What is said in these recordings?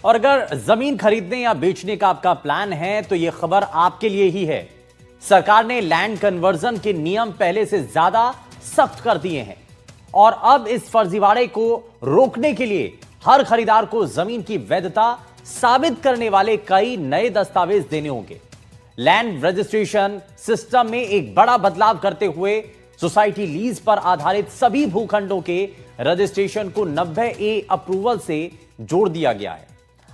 और अगर जमीन खरीदने या बेचने का आपका प्लान है तो यह खबर आपके लिए ही है। सरकार ने लैंड कन्वर्जन के नियम पहले से ज्यादा सख्त कर दिए हैं और अब इस फर्जीवाड़े को रोकने के लिए हर खरीदार को जमीन की वैधता साबित करने वाले कई नए दस्तावेज देने होंगे। लैंड रजिस्ट्रेशन सिस्टम में एक बड़ा बदलाव करते हुए सोसाइटी लीज पर आधारित सभी भूखंडों के रजिस्ट्रेशन को 90A अप्रूवल से जोड़ दिया गया है।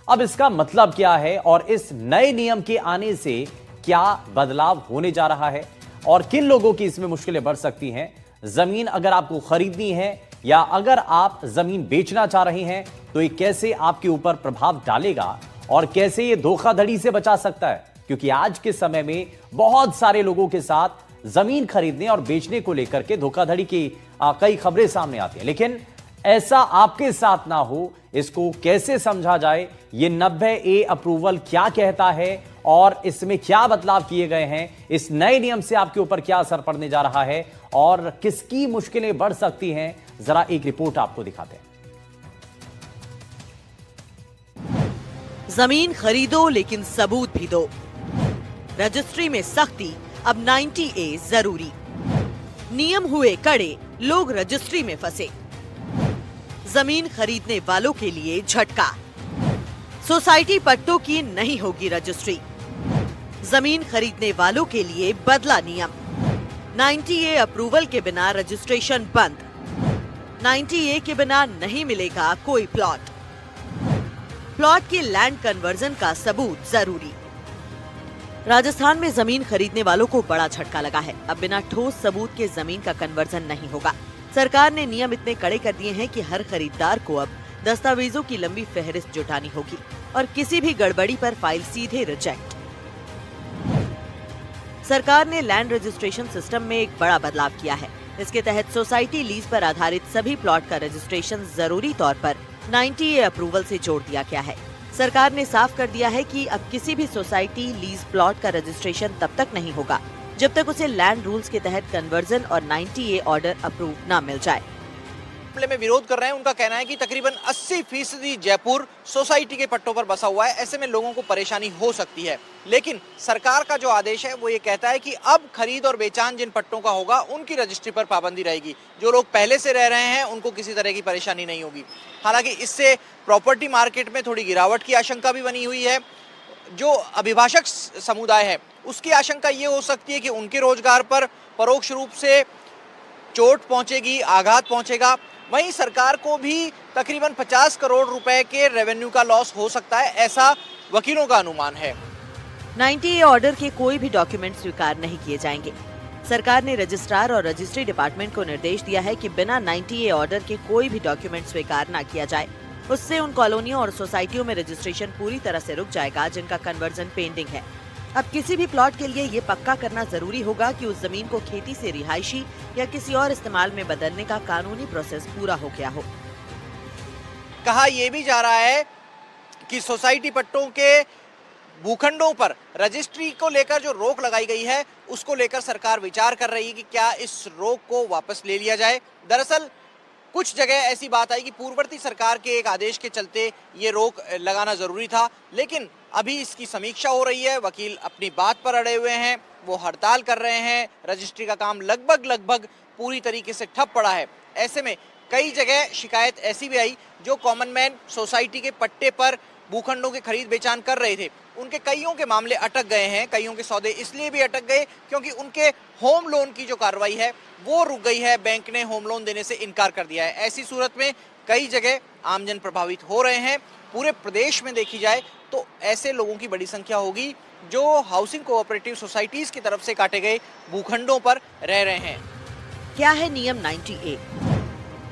अब इसका मतलब क्या है और इस नए नियम के आने से क्या बदलाव होने जा रहा है और किन लोगों की इसमें मुश्किलें बढ़ सकती हैं। जमीन अगर आपको खरीदनी है या अगर आप जमीन बेचना चाह रहे हैं तो ये कैसे आपके ऊपर प्रभाव डालेगा और कैसे ये धोखाधड़ी से बचा सकता है, क्योंकि आज के समय में बहुत सारे लोगों के साथ जमीन खरीदने और बेचने को लेकर के धोखाधड़ी की कई खबरें सामने आती हैं। लेकिन ऐसा आपके साथ ना हो, इसको कैसे समझा जाए, ये 90A अप्रूवल क्या कहता है और इसमें क्या बदलाव किए गए हैं, इस नए नियम से आपके ऊपर क्या असर पड़ने जा रहा है और किसकी मुश्किलें बढ़ सकती हैं, जरा एक रिपोर्ट आपको दिखाते हैं। जमीन खरीदो लेकिन सबूत भी दो। रजिस्ट्री में सख्ती, अब 90A जरूरी। नियम हुए कड़े, लोग रजिस्ट्री में फंसे। जमीन खरीदने वालों के लिए झटका, सोसाइटी पट्टों की नहीं होगी रजिस्ट्री। जमीन खरीदने वालों के लिए बदला नियम, 90A अप्रूवल के बिना रजिस्ट्रेशन बंद। 90A के बिना नहीं मिलेगा कोई प्लॉट। प्लॉट के लैंड कन्वर्जन का सबूत जरूरी। राजस्थान में जमीन खरीदने वालों को बड़ा झटका लगा है। अब बिना ठोस सबूत के जमीन का कन्वर्जन नहीं होगा। सरकार ने नियम इतने कड़े कर दिए हैं कि हर खरीदार को अब दस्तावेजों की लंबी फहरिस्त जुटानी होगी और किसी भी गड़बड़ी पर फाइल सीधे रिजेक्ट। सरकार ने लैंड रजिस्ट्रेशन सिस्टम में एक बड़ा बदलाव किया है। इसके तहत सोसाइटी लीज पर आधारित सभी प्लॉट का रजिस्ट्रेशन जरूरी तौर पर 90A अप्रूवल से जोड़ दिया गया है। सरकार ने साफ कर दिया है कि अब किसी भी सोसाइटी लीज प्लॉट का रजिस्ट्रेशन तब तक नहीं होगा जब तक उसे लैंड रूल्स के तहत कन्वर्जन और 90A ऑर्डर अप्रूव न मिल जाए। मामले में विरोध कर रहे हैं, उनका कहना है कि तकरीबन 80% जयपुर सोसाइटी के पट्टों पर बसा हुआ है, ऐसे में लोगों को परेशानी हो सकती है। लेकिन सरकार का जो आदेश है वो ये कहता है कि अब खरीद और बेचान जिन पट्टों का होगा उनकी रजिस्ट्री पर पाबंदी रहेगी। जो लोग पहले से रह रहे हैं उनको किसी तरह की परेशानी नहीं होगी। हालांकि इससे प्रॉपर्टी मार्केट में थोड़ी गिरावट की आशंका भी बनी हुई है। जो अभिभाषक समुदाय है उसकी आशंका ये हो सकती है कि उनके रोजगार पर परोक्ष रूप से चोट पहुंचेगी, आघात पहुंचेगा। वहीं सरकार को भी तकरीबन 50 करोड़ रुपए के रेवेन्यू का लॉस हो सकता है, ऐसा वकीलों का अनुमान है। 90A ऑर्डर के कोई भी डॉक्यूमेंट स्वीकार नहीं किए जाएंगे। सरकार ने रजिस्ट्रार और रजिस्ट्री डिपार्टमेंट को निर्देश दिया है कि बिना 90A ऑर्डर के कोई भी डॉक्यूमेंट स्वीकार न किया जाए। उससे उन कॉलोनियों और सोसाइटियों में रजिस्ट्रेशन पूरी तरह से रुक जाएगा जिनका कन्वर्जन पेंडिंग है। अब किसी भी प्लॉट के लिए ये पक्का करना जरूरी होगा कि उस जमीन को खेती से रिहायशी या किसी और इस्तेमाल में बदलने का कानूनी प्रोसेस पूरा हो गया हो। कहा यह भी जा रहा है कि सोसाइटी पट्टों के भूखंडों पर रजिस्ट्री को लेकर जो रोक लगाई गई है उसको लेकर सरकार विचार कर रही है कि क्या इस रोक को वापस ले लिया जाए। दरअसल कुछ जगह ऐसी बात आई कि पूर्ववर्ती सरकार के एक आदेश के चलते ये रोक लगाना जरूरी था, लेकिन अभी इसकी समीक्षा हो रही है। वकील अपनी बात पर अड़े हुए हैं, वो हड़ताल कर रहे हैं। रजिस्ट्री का काम लगभग पूरी तरीके से ठप पड़ा है। ऐसे में कई जगह शिकायत ऐसी भी आई जो कॉमन मैन सोसाइटी के पट्टे पर भूखंडों के खरीद बेचान कर रहे थे, उनके कईयों के मामले अटक गए हैं। कईयों के सौदे इसलिए भी अटक गए क्योंकि उनके होम लोन की जो कार्रवाई है वो रुक गई है। बैंक ने होम लोन देने से इनकार कर दिया है। ऐसी सूरत में कई जगह आमजन प्रभावित हो रहे हैं। पूरे प्रदेश में देखी जाए तो ऐसे लोगों की बड़ी संख्या होगी जो हाउसिंग कोऑपरेटिव सोसाइटीज की तरफ से काटे गए भूखंडों पर रह रहे हैं। क्या है नियम 90A?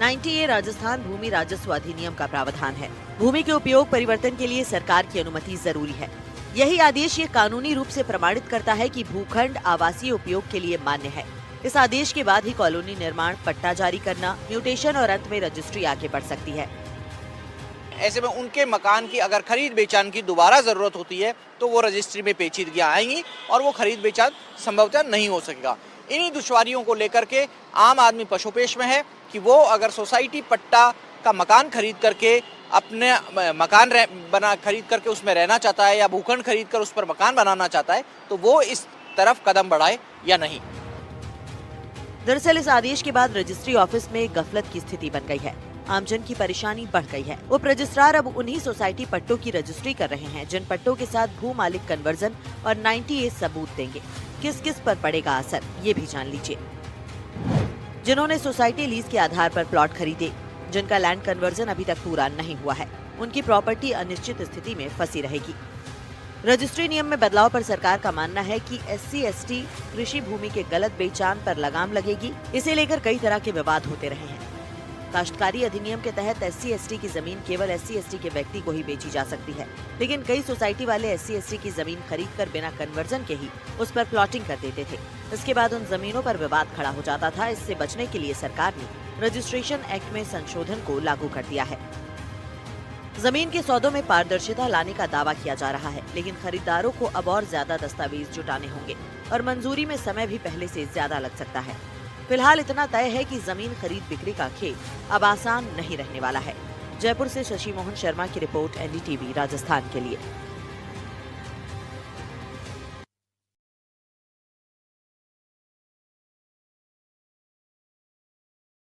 90A राजस्थान भूमि राजस्व अधिनियम का प्रावधान है। भूमि के उपयोग परिवर्तन के लिए सरकार की अनुमति जरूरी है। यही आदेश ये कानूनी रूप से प्रमाणित करता है कि भूखंड आवासीय उपयोग के लिए मान्य है। इस आदेश के बाद ही कॉलोनी निर्माण, पट्टा जारी करना, म्यूटेशन और अंत में रजिस्ट्री आगे बढ़ सकती है। ऐसे में उनके मकान की अगर खरीद बेचान की दोबारा जरूरत होती है तो वो रजिस्ट्री में पेचीदगियां आएंगी और वो खरीद बेचान संभवतः नहीं हो सकेगा। इन्हीं दुश्वारियों को लेकर के आम आदमी पशोपेश में है कि वो अगर सोसाइटी पट्टा का मकान खरीद करके अपने मकान खरीद करके उसमें रहना चाहता है या भूखंड खरीद कर उस पर मकान बनाना चाहता है, तो वो इस तरफ कदम बढ़ाए या नहीं। दरअसल इस आदेश के बाद रजिस्ट्री ऑफिस में गफलत की स्थिति बन गई है। आमजन की परेशानी बढ़ गई है। उप रजिस्ट्रार अब उन्हीं सोसाइटी पट्टों की रजिस्ट्री कर रहे हैं जिन पट्टों के साथ भू मालिक कन्वर्जन और 90A सबूत देंगे। किस किस पर पड़ेगा असर, ये भी जान लीजिए। जिन्होंने सोसाइटी लीज के आधार पर प्लॉट खरीदे, जिनका लैंड कन्वर्जन अभी तक पूरा नहीं हुआ है, उनकी प्रॉपर्टी अनिश्चित स्थिति में फंसी रहेगी। रजिस्ट्री नियम में बदलाव पर सरकार का मानना है कि SC/ST कृषि भूमि के गलत बेचान पर लगाम लगेगी। इसे लेकर कई तरह के विवाद होते रहे हैं। काश्तकारी अधिनियम के तहत SC/ST की जमीन केवल SC/ST के व्यक्ति को ही बेची जा सकती है, लेकिन कई सोसाइटी वाले SC/ST की जमीन खरीदकर बिना कन्वर्जन के ही उस पर प्लॉटिंग कर देते थे। इसके बाद उन जमीनों पर विवाद खड़ा हो जाता था। इससे बचने के लिए सरकार ने रजिस्ट्रेशन एक्ट में संशोधन को लागू कर दिया है। जमीन के सौदों में पारदर्शिता लाने का दावा किया जा रहा है, लेकिन खरीदारों को अब और ज्यादा दस्तावेज जुटाने होंगे और मंजूरी में समय भी पहले से ज्यादा लग सकता है। फिलहाल इतना तय है कि जमीन खरीद बिक्री का खेल अब आसान नहीं रहने वाला है। जयपुर से शशि मोहन शर्मा की रिपोर्ट, NDTV राजस्थान के लिए।